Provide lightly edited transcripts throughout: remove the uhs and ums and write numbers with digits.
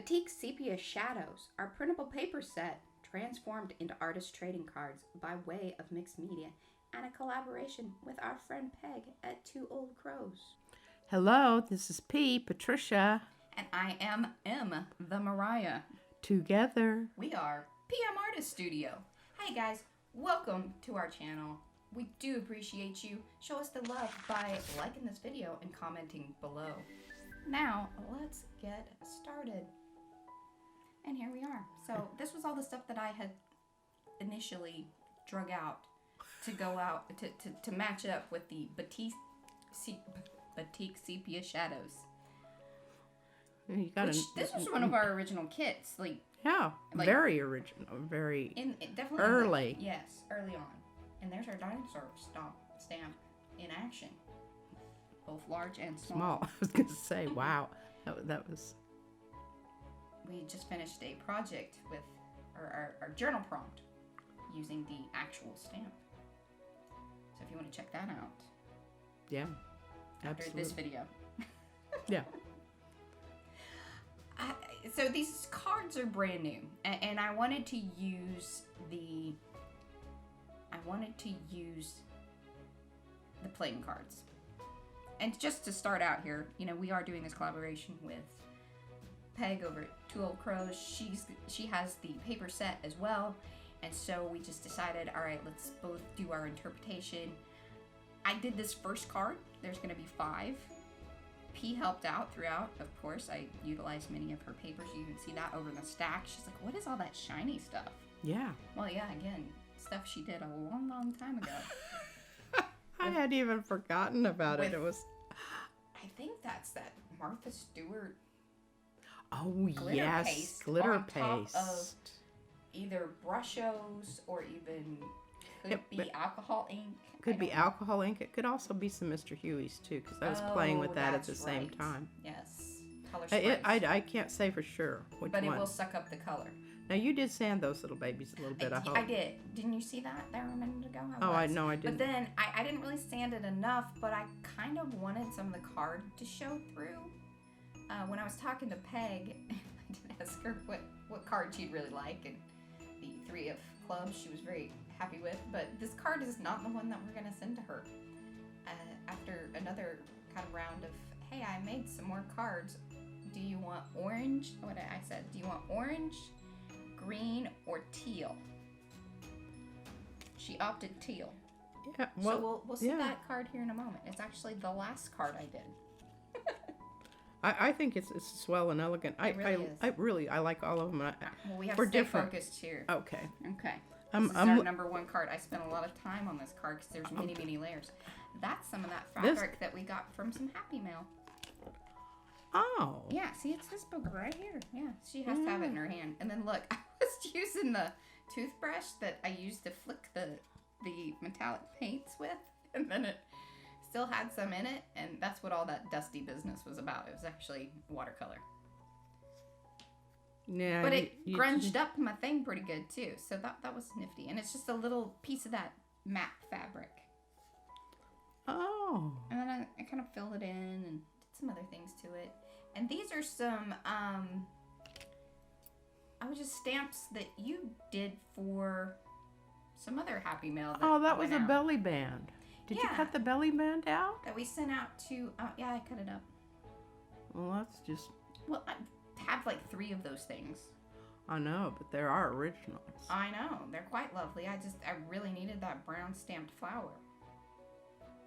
Batik Sepia Shadows, our printable paper set transformed into artist trading cards by way of mixed media and a collaboration with our friend Peg at Two Old Crows. Hello, this is Patricia. And I am M, the Mariah. Together, we are PM Artist Studio. Hi guys, welcome to our channel. We do appreciate you. Show us the love by liking this video and commenting below. Now, let's get started. And here we are. So this was all the stuff that I had initially drug out to go out to match up with the Batik Sepia Shadows. This was one of our original kits, very original, definitely early. Yes, early on. And there's our dinosaur stamp in action, both large and small. I was gonna say, wow, that was. We just finished a project with our journal prompt using the actual stamp. So if you want to check that out, yeah, after absolutely. this video, yeah. So these cards are brand new, and I wanted to use the playing cards. And just to start out here, we are doing this collaboration with Peg over at Two Old Crows. She has the paper set as well, and so we just decided, all right, let's both do our interpretation. I did this first card. There's going to be 5. P helped out throughout, of course. I utilized many of her papers. You can see that over the stack. She's like, what is all that shiny stuff? Yeah. Well, yeah, again, stuff she did a long, long time ago. I had even forgotten about it. It was... I think that's that Martha Stewart. Oh, glitter yes. Paste Glitter on top paste. Of either Brushos or even could be alcohol ink. Could be alcohol ink. It could also be some Mr. Huey's too, because I was playing with that at the same time. Yes. Color sprays. I can't say for sure which one. But it will suck up the color. Now you did sand those little babies a little bit, I hope. I did. Didn't you see that there a minute ago? I know I didn't. But then I didn't really sand it enough, but I kind of wanted some of the card to show through. When I was talking to Peg, I did ask her what card she'd really like, and the 3 of clubs she was very happy with, but this card is not the one that we're going to send to her. After another kind of round of, hey, I made some more cards. Do you want orange? What I said, do you want orange, green, or teal? She opted teal. Yeah, well, so we'll see that card here in a moment. It's actually the last card I did. I think it's swell and elegant. I like all of them. Well, we have to stay focused here. Okay. This is our number 1 card. I spent a lot of time on this card because there's many layers. That's some of that fabric that we got from some Happy Mail. Oh. Yeah, see, it's this book right here. Yeah, she has to have it in her hand. And then look, I was using the toothbrush that I used to flick the metallic paints with, and then it still had some in it, and that's what all that dusty business was about. It was actually watercolor. Yeah, but it grunged up my thing pretty good too, so that was nifty. And it's just a little piece of that matte fabric. Oh. And then I kind of filled it in and did some other things to it. And these are some stamps that you did for some other Happy Mail. That was a belly band. Did you cut the belly band out? That we sent out to, yeah, I cut it up. Well, that's just... Well, I have like 3 of those things. I know, but there are originals. I know. They're quite lovely. I really needed that brown stamped flower.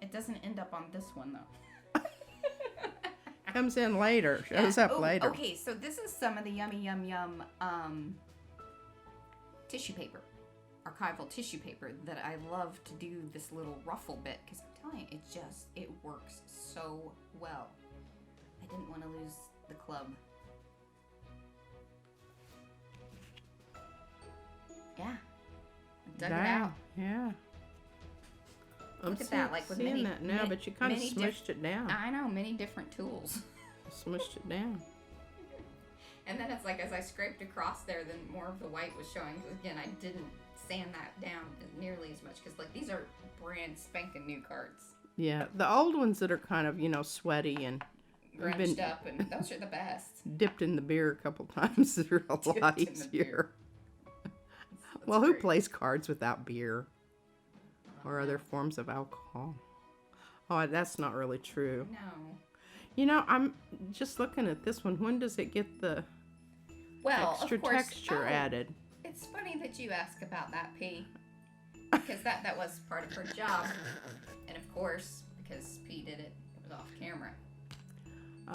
It doesn't end up on this one, though. Comes in later. Shows up later. Okay, so this is some of the yummy yum tissue paper. Archival tissue paper that I love to do this little ruffle bit, because I'm telling you, it works so well. I didn't want to lose the club. Yeah. Dug it out. Yeah. Look at that, like with many, that now, but you kind of smushed it down. I know, many different tools. Smushed it down. And then it's like, as I scraped across there, then more of the white was showing. Because again, I didn't sand that down nearly as much, because like these are brand spanking new cards. Yeah, the old ones that are kind of, sweaty and grunged up, and those are the best. Dipped in the beer a couple times is a lot easier. Well, who plays cards without beer or other forms of alcohol? Oh, that's not really true. No. You know, I'm just looking at this one. When does it get the extra texture added? It's funny that you ask about that, P. Because that was part of her job. And of course, because P did it, it was off camera.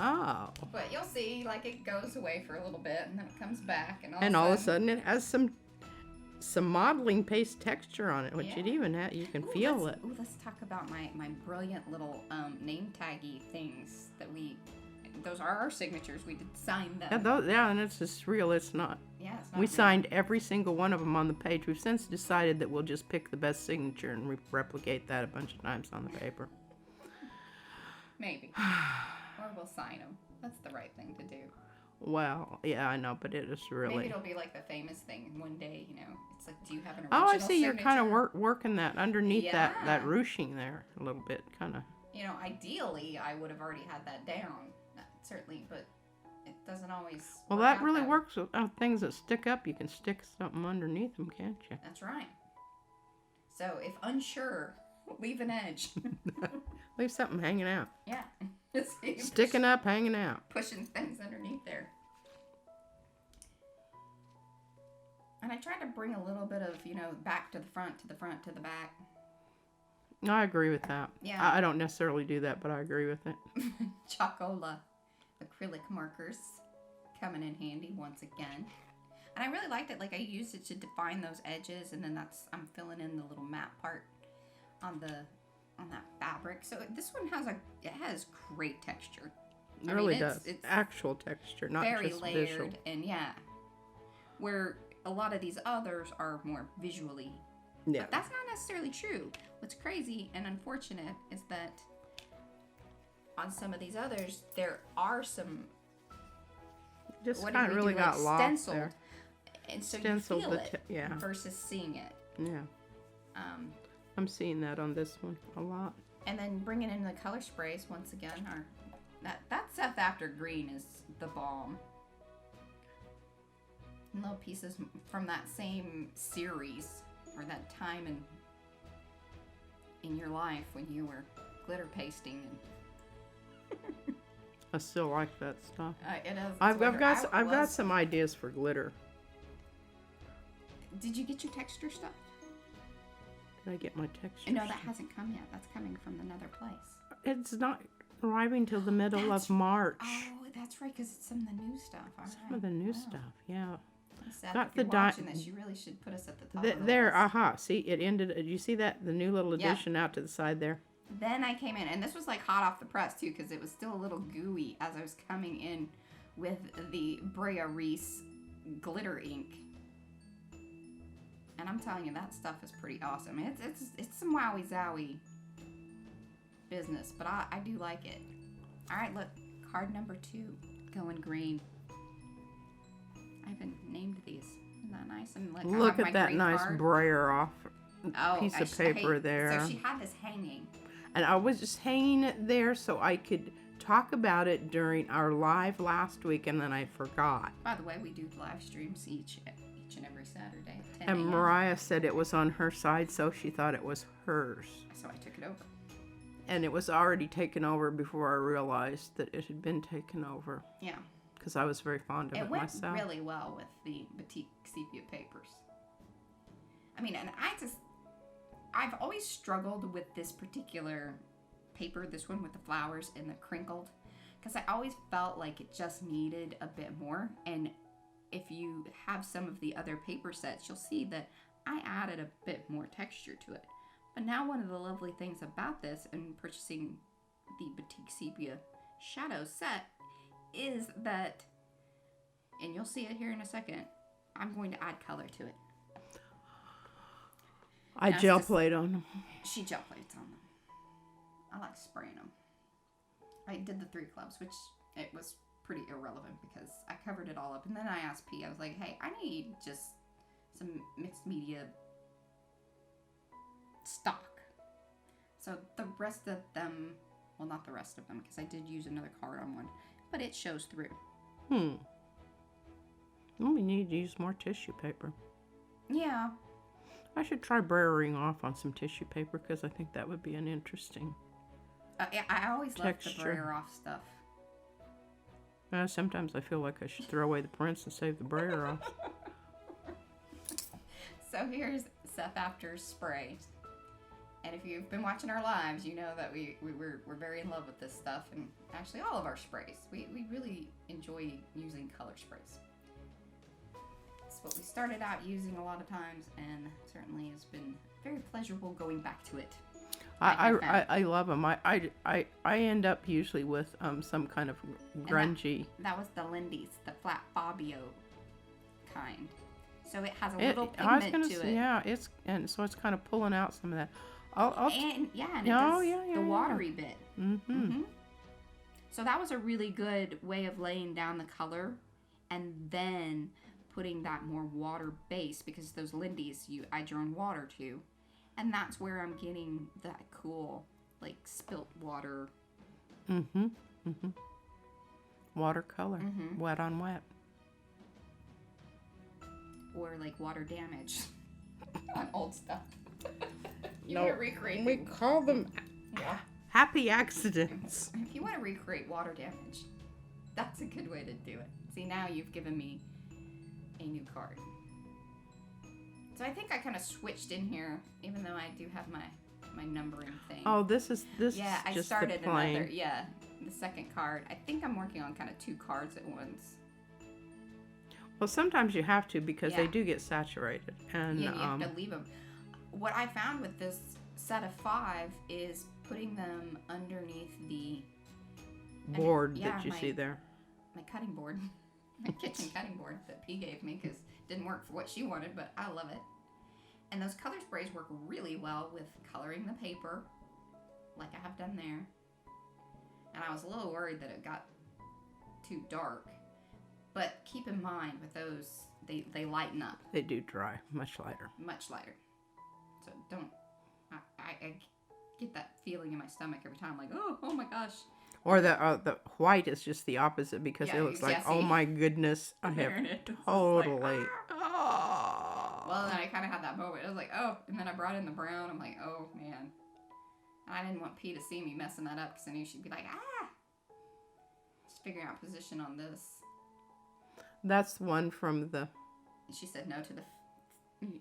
Oh. But you'll see, like, it goes away for a little bit, and then it comes back, and all of a sudden it has some modeling paste texture on it, which it even has, you can feel it. Ooh, let's talk about my brilliant little name taggy things that those are our signatures. We did sign them. Yeah, and it's just real. It's not. Yeah, it's not we real. Signed every single one of them on the page. We've since decided that we'll just pick the best signature and replicate that a bunch of times on the paper. Maybe. Or we'll sign them. That's the right thing to do. Well, yeah, I know, but it is really... Maybe it'll be like the famous thing one day, you know. It's like, do you have an original I see. signature? You're kind of working that underneath that ruching there a little bit, kind of. You know, ideally, I would have already had that down, certainly, but it doesn't always Well, that really works with things that stick up. You can stick something underneath them, can't you? That's right. So, if unsure, leave an edge. Leave something hanging out. Yeah. Sticking up, hanging out. Pushing things underneath there. And I tried to bring a little bit of, you know, back to the front, to the front, to the back. I agree with that. Yeah. I don't necessarily do that, but I agree with it. Chocola acrylic markers coming in handy once again. And I really liked it. Like, I used it to define those edges, and then I'm filling in the little matte part on that fabric. So this one has great texture. It really does. It's actual texture, not very just layered, visual. and where a lot of these others are more visually. Yeah. But that's not necessarily true. What's crazy and unfortunate is that on some of these others, there are some. Just kind of really got lost there. And so Stenciled you feel it yeah. versus seeing it. Yeah. I'm seeing that on this one a lot. And then bringing in the color sprays once again are that South After Green is the bomb. And little pieces from that same series or that time in your life when you were glitter pasting and I still like that stuff. It is. I've got some ideas for glitter. Did you get your texture stuff? Did I get my texture? No, that hasn't come yet. That's coming from another place. It's not arriving till the middle of March. Oh, that's right, because it's some of the new stuff. Some of the new stuff, yeah. Seth, if you're watching this, you really should put us at the top of the there, list. See, it ended. Did you see that? The new little addition out to the side there? Then I came in, and this was like hot off the press, too, because it was still a little gooey as I was coming in with the Brea Reese glitter ink. And I'm telling you, that stuff is pretty awesome. It's some wowie zowie business, but I do like it. All right, look, card number 2, going green. I haven't named these. Isn't that nice? Look at that nice brayer off piece of paper there. So she had this hanging. And I was just hanging it there so I could talk about it during our live last week, and then I forgot. By the way, we do live streams each and every Saturday at 10 And a.m. Mariah said it was on her side, so she thought it was hers. So I took it over. And it was already taken over before I realized that it had been taken over. Yeah. Because I was very fond of it myself. It went really well with the Batik Sepia papers. I mean, and I've always struggled with this particular paper, this one with the flowers and the crinkled, because I always felt like it just needed a bit more. And if you have some of the other paper sets, you'll see that I added a bit more texture to it. But now one of the lovely things about this and purchasing the Batik Sepia Shadows set is that, and you'll see it here in a second, I'm going to add color to it. I gel plate on them. She gel plates on them. I like spraying them. I did the 3 clubs, which it was pretty irrelevant because I covered it all up. And then I asked P, I was like, hey, I need just some mixed media stock. So the rest of them Well, not the rest of them, because I did use another card on one. But it shows through. Well, we need to use more tissue paper. Yeah. I should try brayering off on some tissue paper, because I think that would be an interesting I always love the texture. brayer off stuff. Sometimes I feel like I should throw away the prints and save the brayer off. So here's Seth After's spray. And if you've been watching our lives, you know that we're very in love with this stuff, and actually all of our sprays. We really enjoy using color sprays. It's what we started out using a lot of times, and certainly has been very pleasurable going back to it. I love them. I end up usually with some kind of grungy. That was the Lindy's, the flat Fabio kind. So it has a little pigment to it. Yeah, it's kind of pulling out some of that. And it does the watery bit. Mm-hmm. So that was a really good way of laying down the color, and then putting that more water base, because those Lindy's I drawn water to, and that's where I'm getting that cool like spilt water. Watercolor, wet on wet, or like water damage on old stuff. You no, want to recreate. We call them happy accidents. If you want to recreate water damage, that's a good way to do it. See, now you've given me a new card. So I think I kind of switched in here, even though I do have my numbering thing. Oh, this is Yeah, I just started the plain. another. Yeah, the second card. I think I'm working on kind of 2 cards at once. Well, sometimes you have to, because they do get saturated, and yeah, you have to leave them. What I found with this set of 5 is putting them underneath the board that you see there. My cutting board, my kitchen cutting board that P gave me, because it didn't work for what she wanted, but I love it. And those color sprays work really well with coloring the paper, like I have done there. And I was a little worried that it got too dark. But keep in mind with those, they lighten up. They do dry much lighter. Much lighter. So don't, I get that feeling in my stomach every time, like, oh my gosh. Or the white is just the opposite, because it looks like, oh my goodness, I have totally. Like, Well, then I kind of had that moment. I was like, oh, and then I brought in the brown. I'm like, oh man. And I didn't want P to see me messing that up, because I knew she'd be like, just figuring out position on this. That's one from the. She said no to the.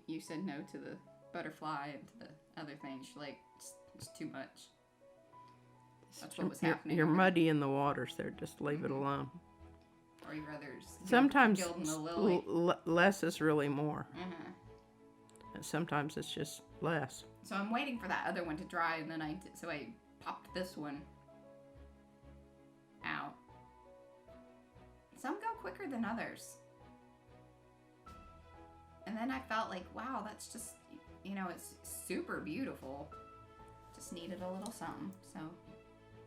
You said no to the butterfly and to the other thing. She's like, it's too much. That's what was happening. You're muddy in the waters there. Just leave it alone. Or you rather. Sometimes less is really more. And sometimes it's just less. So I'm waiting for that other one to dry, and then I popped this one out. Some go quicker than others. And then I felt like, wow, that's just, it's super beautiful. Just needed a little something. So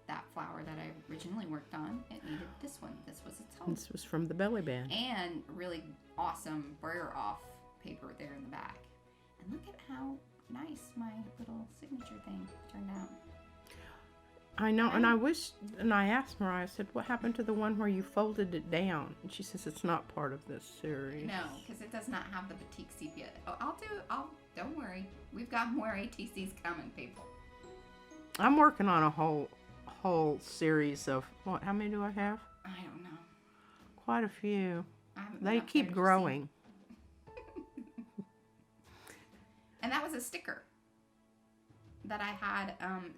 that flower that I originally worked on, it needed this one. This was its home. This was from the belly band. And really awesome brayer off paper there in the back. And look at how nice my little signature thing turned out. I know, and I asked Mariah, I said, what happened to the one where you folded it down? And she says it's not part of this series. No, because it does not have the Batik Sepia. Oh, don't worry. We've got more ATCs coming, people. I'm working on a whole series of, how many do I have? I don't know. Quite a few. They keep growing. And that was a sticker that I had,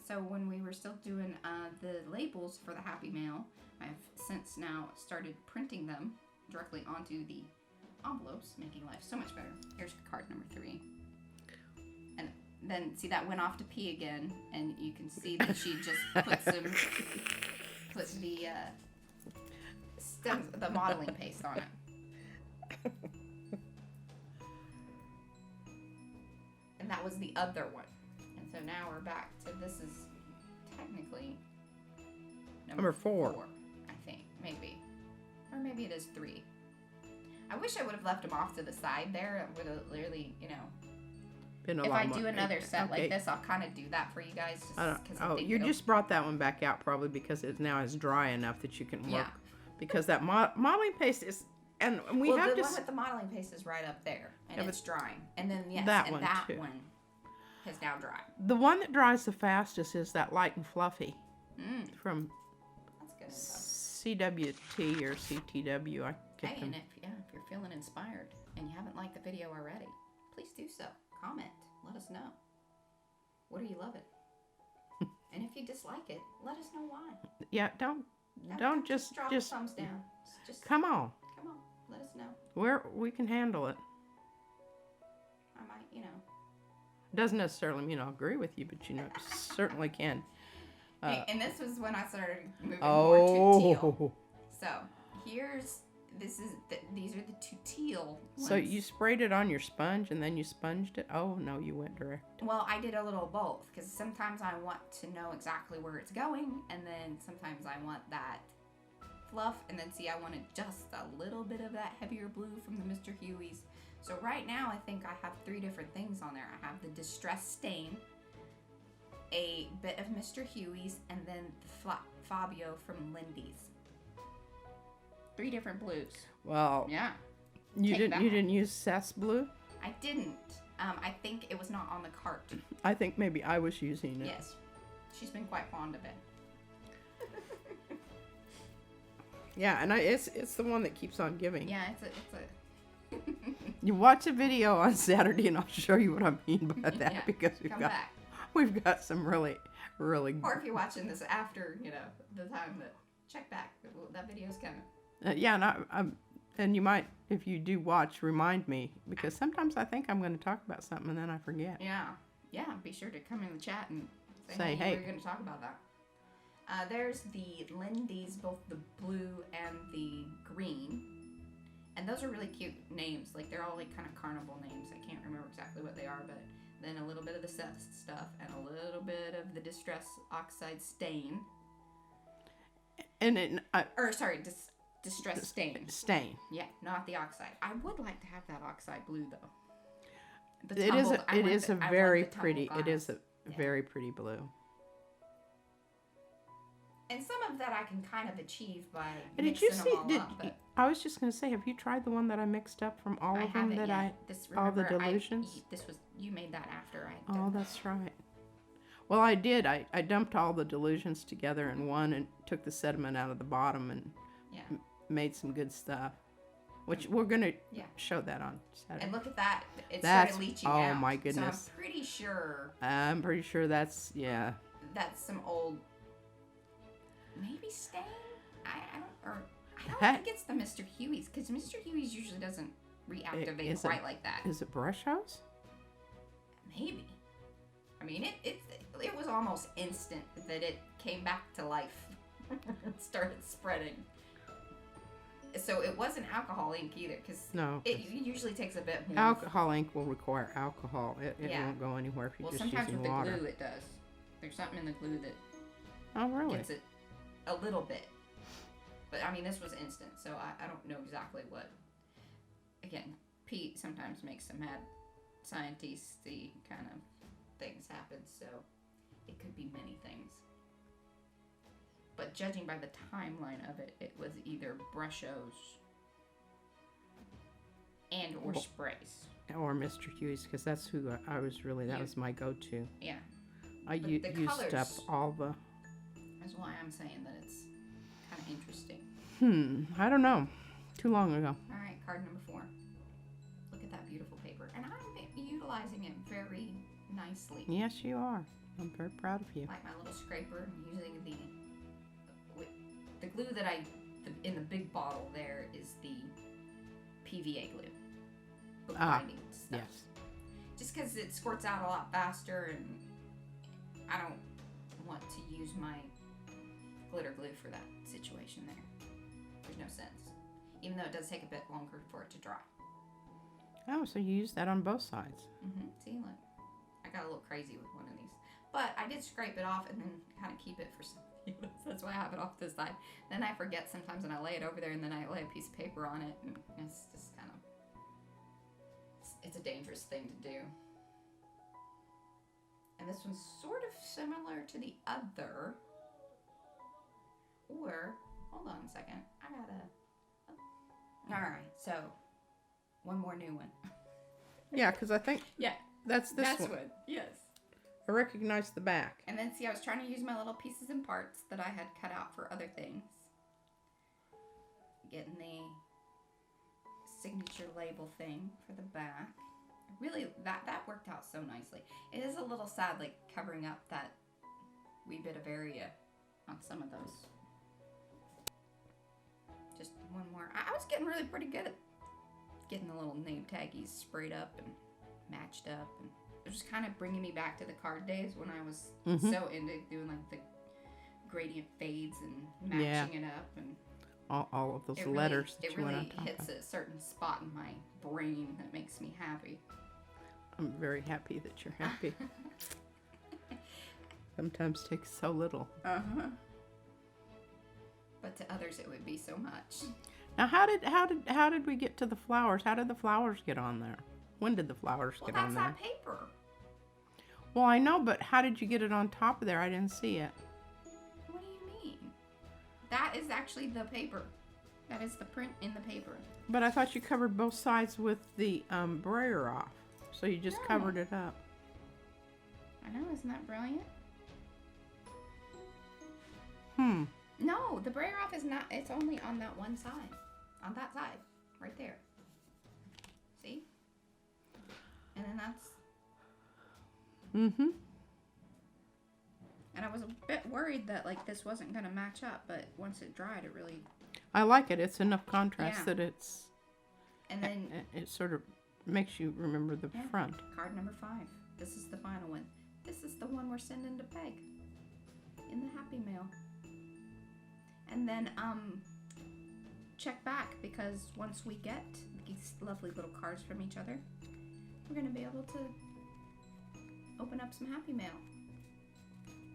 so when we were still doing the labels for the Happy Mail, I've since now started printing them directly onto the envelopes, making life so much better. Here's card number 3. And then, see, that went off to P again, and you can see that she just put the modeling paste on it. And that was the other one. And so now we're back to, this is technically number 4, I think, maybe. Or maybe it is 3. I wish I would have left them off to the side there. It would have literally, been a If lot I more. do another set Okay. like this, I'll kind of do that for you guys. Just I don't, 'cause I oh, think you it'll- just brought that one back out probably because it now is dry enough that you can work. Yeah. Because that modeling paste is, and we well, have the to. one with the modeling paste is right up there, and Yeah, it's drying. And then yes, that and one, that too. one has now dried. The one that dries the fastest is that light and fluffy from That's good. CWT or CTW. I get Hey, them. and if you're feeling inspired and you haven't liked the video already, please do so. Comment. Let us know. What are you loving? And if you dislike it, let us know why. Yeah, don't just drop a thumbs down. Just come on. Come on, let us know. We can handle it. I might, Doesn't necessarily mean I'll agree with you, but certainly can. and this was when I started moving more to teal. Oh. So these are the two teal ones. So you sprayed it on your sponge and then you sponged it? Oh, no, you went direct. Well, I did a little both because sometimes I want to know exactly where it's going, and then sometimes I want that fluff, and then I wanted just a little bit of that heavier blue from the Mr. Huey's. So right now I think I have 3 different things on there. I have the Distress Stain, a bit of Mr. Huey's, and then the Fabio from Lindy's. 3 different blues. Well, Yeah. you Take that. didn't use Sass Blue? I didn't. I think it was not on the cart. I think maybe I was using it. Yes. She's been quite fond of it. Yeah, and it's the one that keeps on giving. Yeah, it's a You watch a video on Saturday and I'll show you what I mean by that Yeah, because come back. we've got some really Or if you're watching this after, the time that check back. That video's coming. yeah, and you might, if you do watch, remind me because sometimes I think I'm going to talk about something and then I forget. Yeah. Yeah, be sure to come in the chat and Say, hey. we're going to talk about that. There's the Lindy's, both the blue and the green. And those are really cute names. Like, they're all like kind of carnival names. I can't remember exactly what they are, but then a little bit of the stuff and a little bit of the Distress Oxide Stain. And Distress Stain. Stain. Yeah, not the oxide. I would like to have that oxide blue though. It is a very pretty blue. And some of that I can kind of achieve by And mixing did you them all see? up. But I was just going to say, have you tried the one that I mixed up from all I of them? haven't That yet. all the Remember, dilutions. You made that after I. Oh, did that's right. Well, I did. I dumped all the dilutions together in one and took the sediment out of the bottom and made some good stuff. Which we're going to show that on Saturday. And look at that. It That's, started leaching out. Oh, my goodness. So I'm pretty sure that's, that's some old, maybe stain? I don't think it's the Mr. Huey's, because Mr. Huey's usually doesn't reactivate quite like that. Is it brush hose? Maybe. I mean, it was almost instant that it came back to life. It started spreading. So it wasn't alcohol ink either, because it usually takes a bit more. Alcohol ink will require alcohol. It won't go anywhere if you're just using water. Well, sometimes with the glue it does. There's something in the glue that gets it a little bit. But, I mean, this was instant, so I don't know exactly what. Again, Pete sometimes makes some mad scientisty kind of things happen, so it could be many things. But judging by the timeline of it, it was either brushos and or sprays. Or Mr. Huey's, because that's who I was really, that was my go-to. Yeah. I used up all the... That's why I'm saying that it's kind of interesting. I don't know. Too long ago. All right, card number 4. Look at that beautiful paper. And I'm utilizing it very nicely. Yes, you are. I'm very proud of you. Like my little scraper, I'm using the glue that in the big bottle there is the PVA glue. Bookbinding stuff. Yes. Just because it squirts out a lot faster, and I don't want to use my glitter glue for that situation there. There's no sense. Even though it does take a bit longer for it to dry. Oh, so you use that on both sides. See, look. I got a little crazy with one of these. But I did scrape it off and then kind of keep it for some use. That's why I have it off this side. Then I forget sometimes and I lay it over there and then I lay a piece of paper on it. And it's just kind of... It's a dangerous thing to do. And this one's sort of similar to the other. Or, hold on a second. I gotta... Oh. Alright, so, one more new one. Yeah, because I think that's this one. Yes. I recognize the back. And then, see, I was trying to use my little pieces and parts that I had cut out for other things. Getting the signature label thing for the back. Really, that worked out so nicely. It is a little sad, like, covering up that wee bit of area on some of those. Just one more. I was getting really pretty good at getting the little name taggies sprayed up and matched up. And it was just kind of bringing me back to the card days when I was so into doing, like, the gradient fades and matching it up. And all of those letters that you went on top of. It really hits a certain spot in my brain that makes me happy. I'm very happy that you're happy. Sometimes takes so little. But to others it would be so much. Now how did we get to the flowers? How did the flowers get on there? When did the flowers get on there? Well, that's that paper. Well, I know, but how did you get it on top of there? I didn't see it. What do you mean? That is actually the paper. That is the print in the paper. But I thought you covered both sides with the brayer off. So you just covered it up. I know, isn't that brilliant? No, the brayer off is not, it's only on that one side. On that side. Right there. See? And then that's... And I was a bit worried that, like, this wasn't going to match up, but once it dried, it really... I like it. It's enough contrast that it's... And then... It sort of makes you remember the front. Card number 5. This is the final one. This is the one we're sending to Peg. In the Happy Mail. And then, check back, because once we get these lovely little cards from each other, we're going to be able to open up some Happy Mail.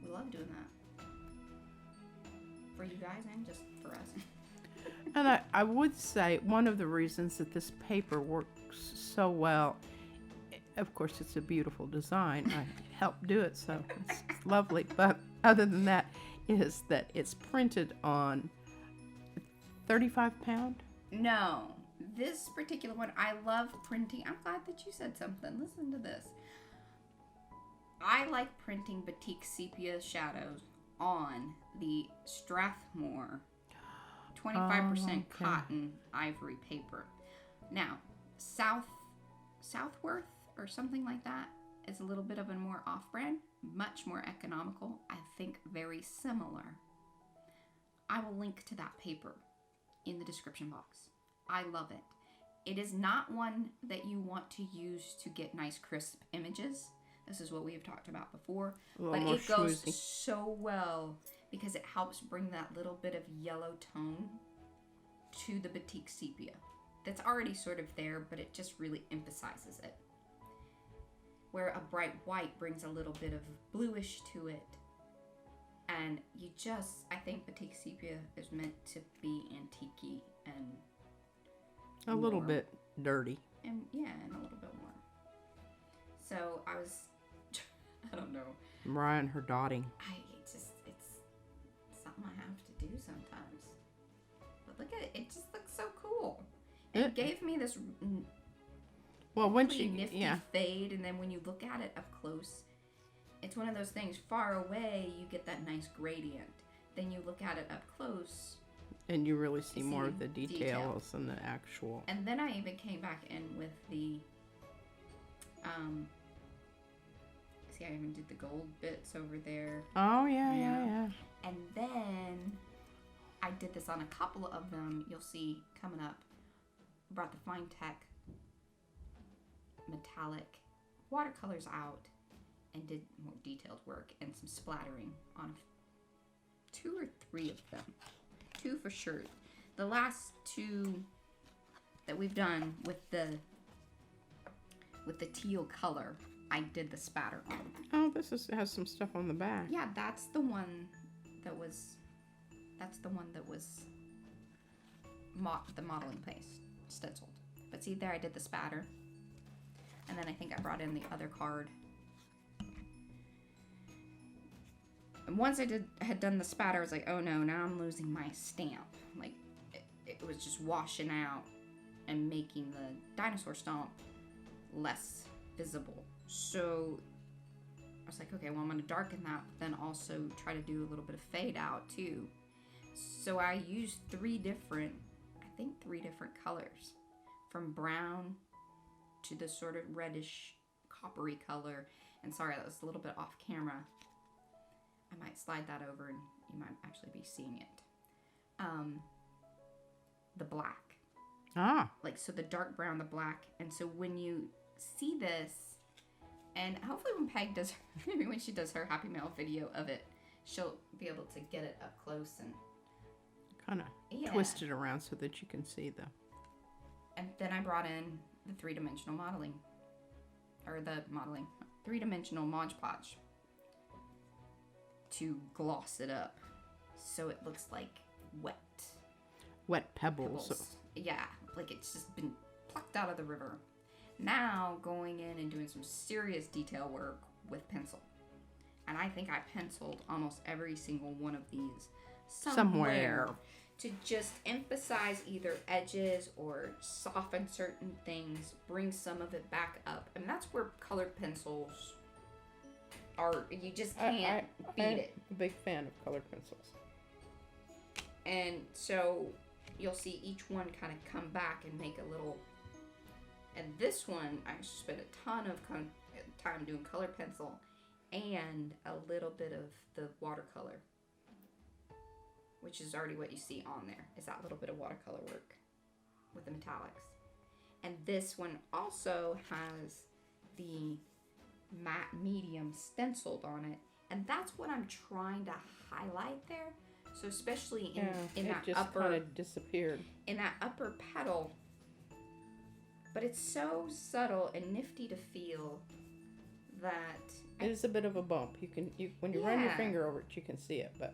We love doing that. For you guys and just for us. And I would say one of the reasons that this paper works so well, of course it's a beautiful design. I helped do it, so it's lovely. But other than that, is that it's printed on 35 pound? No. This particular one, I love printing. I'm glad that you said something. Listen to this. I like printing Batik Sepia Shadows on the Strathmore 25% cotton ivory paper. Now, Southworth or something like that is a little bit of a more off-brand, much more economical, I think very similar. I will link to that paper in the description box. I love it. It is not one that you want to use to get nice crisp images. This is what we have talked about before, but it goes so well because it helps bring that little bit of yellow tone to the Batik Sepia. That's already sort of there, but it just really emphasizes it. Where a bright white brings a little bit of bluish to it. And you just, I think Batik Sepia is meant to be antique-y and a little bit dirty. And yeah, and a little bit more. So I was, I don't know. Mariah and her dotting. It's something I have to do sometimes. But look at it, it just looks so cool. It gave me this nifty fade, and then when you look at it up close, it's one of those things, far away you get that nice gradient. Then you look at it up close, and you really see more of the details and the actual. And then I even came back in with the, see, I even did the gold bits over there. Oh, yeah. And then I did this on a couple of them. You'll see coming up. Brought the Fine Tech metallic watercolors out and did more detailed work and some splattering on 2 or 3 of them. 2 for sure. The last 2 that we've done with the teal color, I did the spatter on. Oh, this has some stuff on the back. Yeah, that's the one that was the modeling paste stenciled. But see there, I did the spatter. And then I think I brought in the other card once I had done the spatter, I was like, oh no, now I'm losing my stamp. Like, it was just washing out and making the dinosaur stomp less visible. So I was like, okay, well, I'm going to darken that, but then also try to do a little bit of fade out too. So I used three different colors, from brown to the sort of reddish coppery color. And sorry, that was a little bit off camera. I might slide that over and you might actually be seeing it. The black. Ah. Like, so the dark brown, the black. And so when you see this, and hopefully when Peg does, maybe when she does her Happy Mail video of it, she'll be able to get it up close and kind of twist it around so that you can see the. And then I brought in the three-dimensional modeling, or the three-dimensional Mod Podge to gloss it up so it looks like wet pebbles. Yeah, like it's just been plucked out of the river. Now going in and doing some serious detail work with pencil. And I think I penciled almost every single one of these somewhere to just emphasize either edges or soften certain things, bring some of it back up. I mean, that's where colored pencils are. You just can't beat it. I'm a big fan of colored pencils. And so you'll see each one kind of come back and make a little. And this one, I spent a ton of time doing color pencil and a little bit of the watercolor, which is already what you see on there, is that little bit of watercolor work with the metallics. And this one also has the matte medium stenciled on it, and that's what I'm trying to highlight there. So especially in that just upper, kind of disappeared in that upper petal, but it's so subtle and nifty to feel that it is a bit of a bump. When you run your finger over it, you can see it, but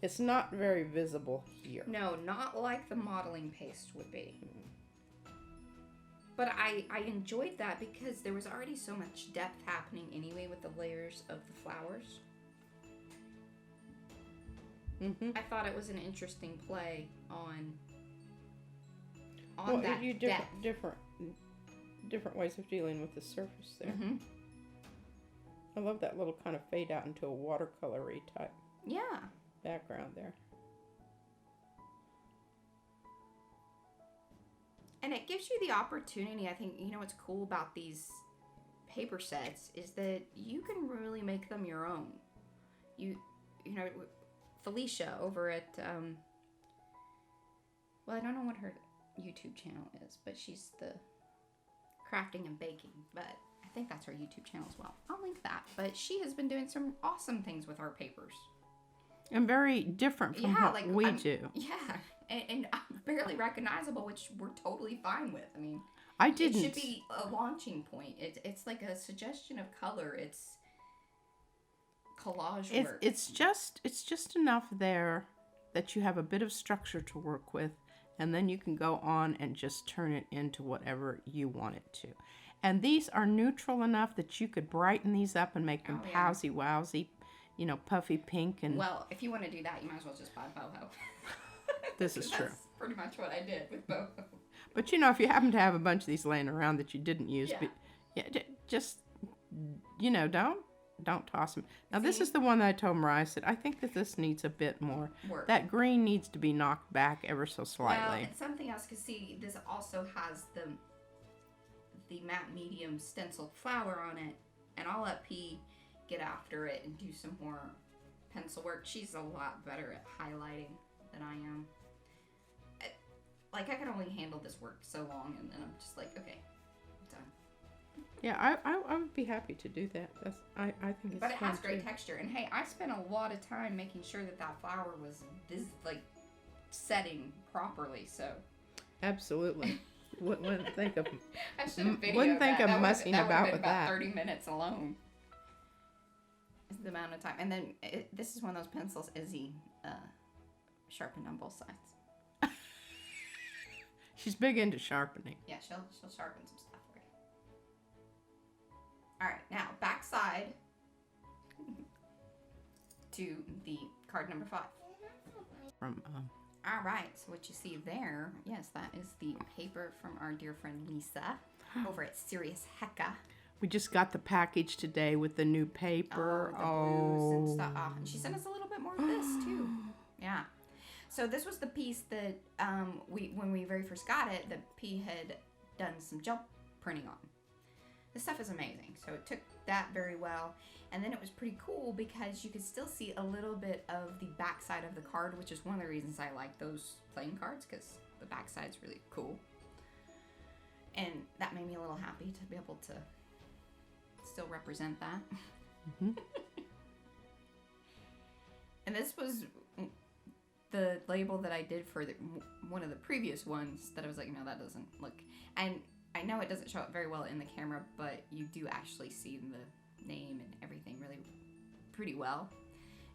it's not very visible here. No, not like the modeling paste would be. But I enjoyed that because there was already so much depth happening anyway with the layers of the flowers. Mm-hmm. I thought it was an interesting play on well, that you depth. different ways of dealing with the surface there. Mm-hmm. I love that little kind of fade out into a watercolory type background there. And it gives you the opportunity, I think, you know what's cool about these paper sets is that you can really make them your own. You know, Felicia over at, well, I don't know what her YouTube channel is, but she's the crafting and baking, but I think that's her YouTube channel as well. I'll link that. But she has been doing some awesome things with our papers. And very different from what we do. Yeah, and barely recognizable, which we're totally fine with. I mean, I didn't. It should be a launching point. It's like a suggestion of color. It's collage work. It's just enough there that you have a bit of structure to work with, and then you can go on and just turn it into whatever you want it to. And these are neutral enough that you could brighten these up and make them powsy wowsy, you know, puffy pink. And well, if you want to do that, you might as well just buy boho. This is true. That's pretty much what I did with boho. But you know, if you happen to have a bunch of these laying around that you didn't use, just, you know, don't toss them. Now, this is the one that I told Mariah, I said, I think that this needs a bit more work. That green needs to be knocked back ever so slightly. Well, and something else, because see, this also has the matte medium stenciled flower on it, and I'll let P get after it and do some more pencil work. She's a lot better at highlighting than I am. Like, I can only handle this work so long, and then I'm just like, okay, I'm done. Yeah, I would be happy to do that. I think it's But it fun has great too. texture. And hey, I spent a lot of time making sure that flower was setting properly, so. Absolutely. Wouldn't think of I should have videoed wouldn't think that. of messing about with about that. 30 minutes alone. Is the amount of time. And then this is one of those pencils Izzy sharpened on both sides. She's big into sharpening. Yeah, she'll sharpen some stuff for you. All right, now backside to the card number 5. From All right, so what you see there, yes, that is the paper from our dear friend Lisa over at Serious Hecka. we just got the package today with the new paper. The blues and stuff. Oh, and she sent us a little bit more of this too. Yeah. So this was the piece that when we very first got it, that P had done some jump printing on. This stuff is amazing. So it took that very well. And then it was pretty cool because you could still see a little bit of the backside of the card, which is one of the reasons I like those playing cards, because the backside's really cool. And that made me a little happy to be able to still represent that. Mm-hmm. And this was the label that I did for one of the previous ones that I was like, no, that doesn't look... And I know it doesn't show up very well in the camera, but you do actually see the name and everything really pretty well.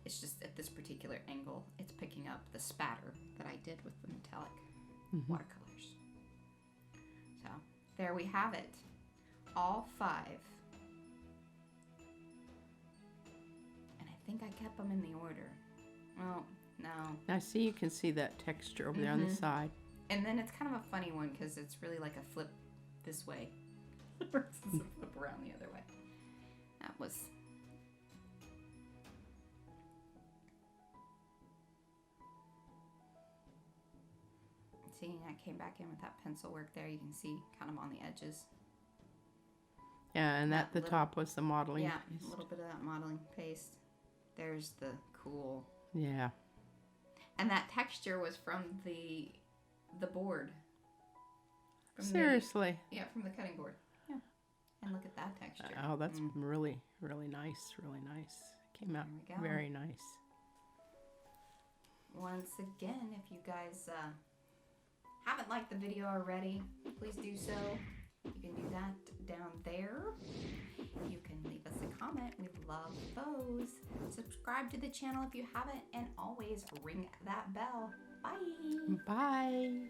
It's just at this particular angle, it's picking up the spatter that I did with the metallic watercolors. So there we have it. All 5. And I think I kept them in the order. Well, no. I see you can see that texture over there on the side. And then it's kind of a funny one because it's really like a flip this way versus a flip around the other way. That was... See, I came back in with that pencil work there. You can see kind of on the edges. Yeah, and the top was the modeling paste. A little bit of that modeling paste. There's the cool... Yeah. And that texture was from the board. Seriously? From the cutting board. Yeah. And look at that texture. Oh, that's really, really nice. Really nice. Came out very nice. Once again, if you guys haven't liked the video already, please do so. You can do that down there. You can leave us a comment. We love those. Subscribe to the channel if you haven't, and always ring that bell. Bye. Bye.